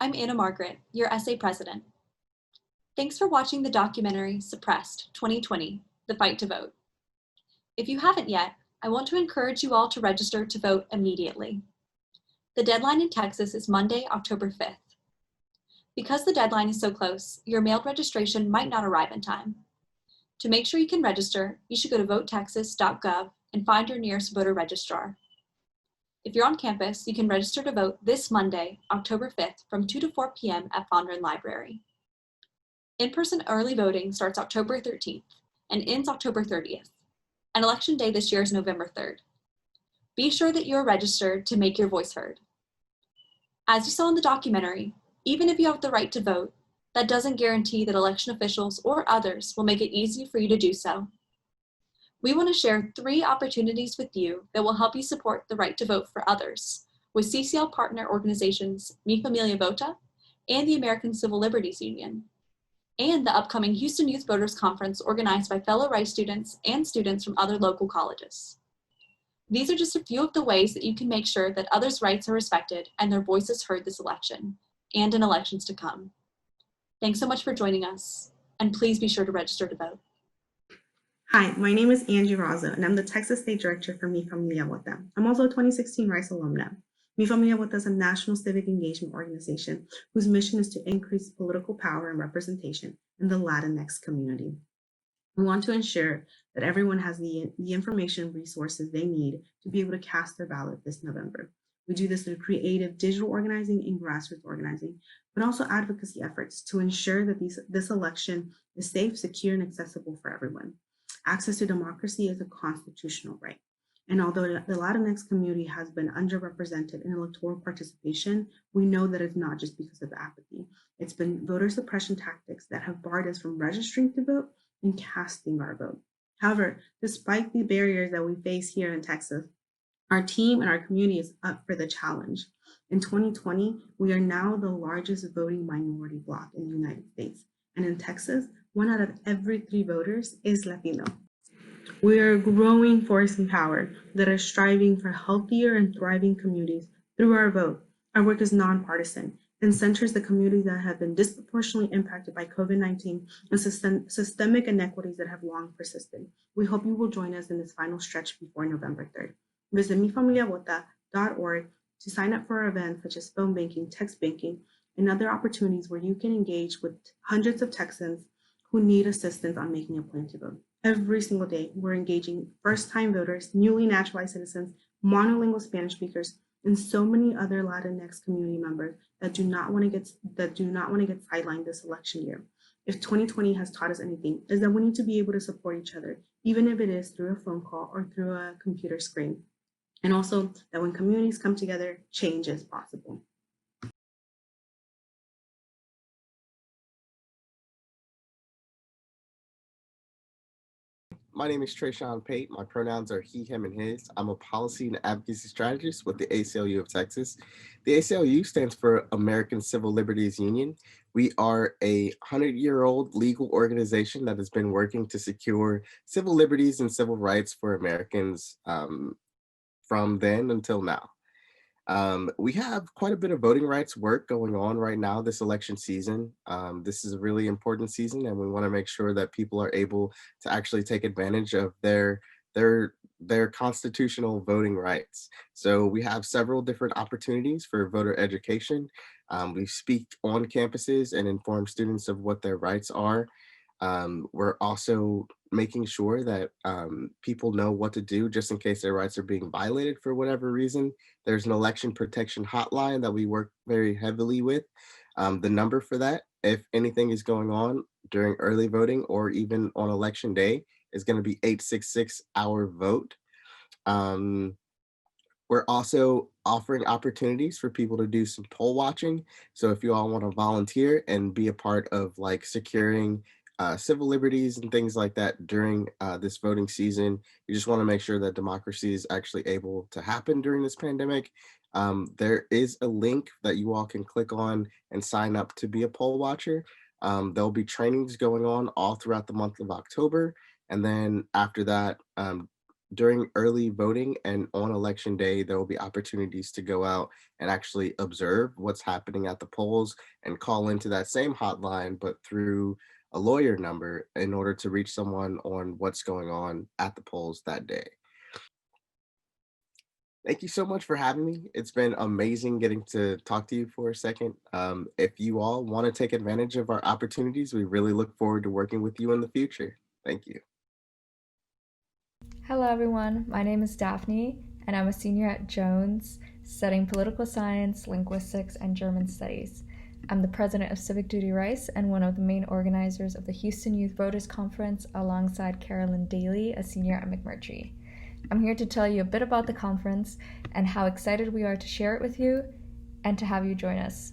I'm Anna Margaret, your essay president. Thanks for watching the documentary Suppressed 2020, The Fight to Vote. If you haven't yet, I want to encourage you all to register to vote immediately. The deadline in Texas is Monday, October 5th. Because the deadline is so close, your mailed registration might not arrive in time. To make sure you can register, you should go to votetexas.gov and find your nearest voter registrar. If you're on campus, you can register to vote this Monday, October 5th from 2 to 4 p.m. at Fondren Library. In-person early voting starts October 13th and ends October 30th, and Election Day this year is November 3rd. Be sure that you're registered to make your voice heard. As you saw in the documentary, even if you have the right to vote, that doesn't guarantee that election officials or others will make it easy for you to do so. We want to share 3 opportunities with you that will help you support the right to vote for others with CCL partner organizations Mi Familia Vota and the American Civil Liberties Union, and the upcoming Houston Youth Voters Conference organized by fellow Rice students and students from other local colleges. These are just a few of the ways that you can make sure that others' rights are respected and their voices heard this election and in elections to come. Thanks so much for joining us, and please be sure to register to vote. Hi, my name is Razo, and I'm the Texas State Director for Mi Familia Vota. I'm also a 2016 Rice alumna. Mi Familia Vota is a national civic engagement organization whose mission is to increase political power and representation in the Latinx community. We want to ensure that everyone has the information and resources they need to be able to cast their ballot this November. We do this through creative digital organizing and grassroots organizing, but also advocacy efforts to ensure that this election is safe, secure, and accessible for everyone. Access to democracy is a constitutional right. And although the Latinx community has been underrepresented in electoral participation, we know that it's not just because of apathy. It's been voter suppression tactics that have barred us from registering to vote and casting our vote. However, despite the barriers that we face here in Texas, our team and our community is up for the challenge. In 2020, we are now the largest voting minority bloc in the United States. And in Texas, 1 out of every 3 voters is Latino. We are a growing force in power that are striving for healthier and thriving communities through our vote. Our work is nonpartisan and centers the communities that have been disproportionately impacted by COVID-19 and systemic inequities that have long persisted. We hope you will join us in this final stretch before November 3rd. Visit mifamiliavota.org to sign up for our events such as phone banking, text banking, and other opportunities where you can engage with hundreds of Texans who need assistance on making a plan to vote. Every single day, we're engaging first-time voters, newly naturalized citizens, monolingual Spanish speakers, and so many other Latinx community members that do not want to get sidelined this election year. If 2020 has taught us anything, is that we need to be able to support each other, even if it is through a phone call or through a computer screen. And also that when communities come together, change is possible. My name is Trayshawn Pate. My pronouns are he, him, and his. I'm a policy and advocacy strategist with the ACLU of Texas. The ACLU stands for American Civil Liberties Union. We are a 100-year-old legal organization that has been working to secure civil liberties and civil rights for Americans from then until now. We have quite a bit of voting rights work going on right now this election season. This is a really important season, and we want to make sure that people are able to actually take advantage of their constitutional voting rights. So we have several different opportunities for voter education. We speak on campuses and inform students of what their rights are. We're also making sure that people know what to do just in case their rights are being violated for whatever reason. There's an election protection hotline that we work very heavily with. The number for that, if anything is going on during early voting or even on election day, is going to be 866-OUR-VOTE. We're also offering opportunities for people to do some poll watching. So if you all want to volunteer and be a part of like securing civil liberties and things like that during this voting season, you just want to make sure that democracy is actually able to happen during this pandemic. There is a link that you all can click on and sign up to be a poll watcher. There'll be trainings going on all throughout the month of October. And then after that, During early voting and on election day, there will be opportunities to go out and actually observe what's happening at the polls and call into that same hotline, but through a lawyer number in order to reach someone on what's going on at the polls that day. Thank you so much for having me. It's been amazing getting to talk to you for a second. If you all want to take advantage of our opportunities, we really look forward to working with you in the future. Thank you. Hello everyone, my name is Daphne and I'm a senior at Jones studying political science, linguistics, and German studies. I'm the president of Civic Duty Rice and one of the main organizers of the Houston Youth Voters Conference alongside Carolyn Daly, a senior at McMurtry. I'm here to tell you a bit about the conference and how excited we are to share it with you and to have you join us.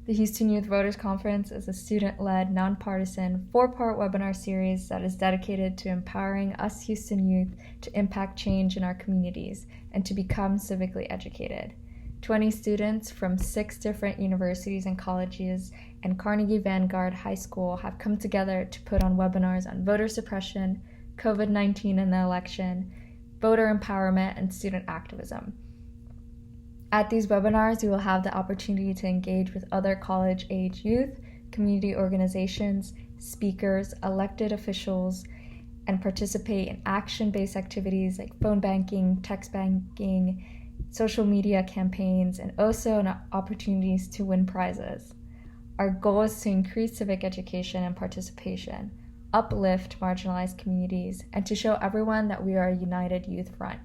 The Houston Youth Voters Conference is a student-led, nonpartisan, 4-part webinar series that is dedicated to empowering us Houston youth to impact change in our communities and to become civically educated. 20 students from 6 different universities and colleges and Carnegie Vanguard High School have come together to put on webinars on voter suppression, COVID-19 and the election, voter empowerment, and student activism. At these webinars, you will have the opportunity to engage with other college-age youth, community organizations, speakers, elected officials, and participate in action-based activities like phone banking, text banking, social media campaigns, and also opportunities to win prizes. Our goal is to increase civic education and participation, uplift marginalized communities, and to show everyone that we are a united youth front.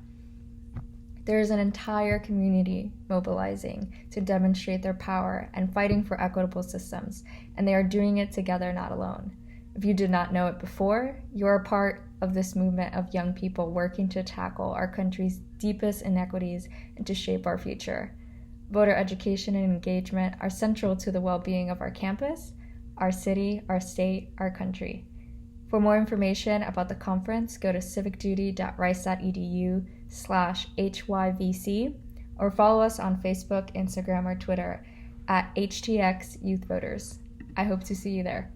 There is an entire community mobilizing to demonstrate their power and fighting for equitable systems, and they are doing it together, not alone. If you did not know it before, you are part of this movement of young people working to tackle our country's deepest inequities and to shape our future. Voter education and engagement are central to the well-being of our campus, our city, our state, our country. For more information about the conference, go to civicduty.rice.edu/HYVC or follow us on Facebook, Instagram, or Twitter at HTX Youth Voters. I hope to see you there.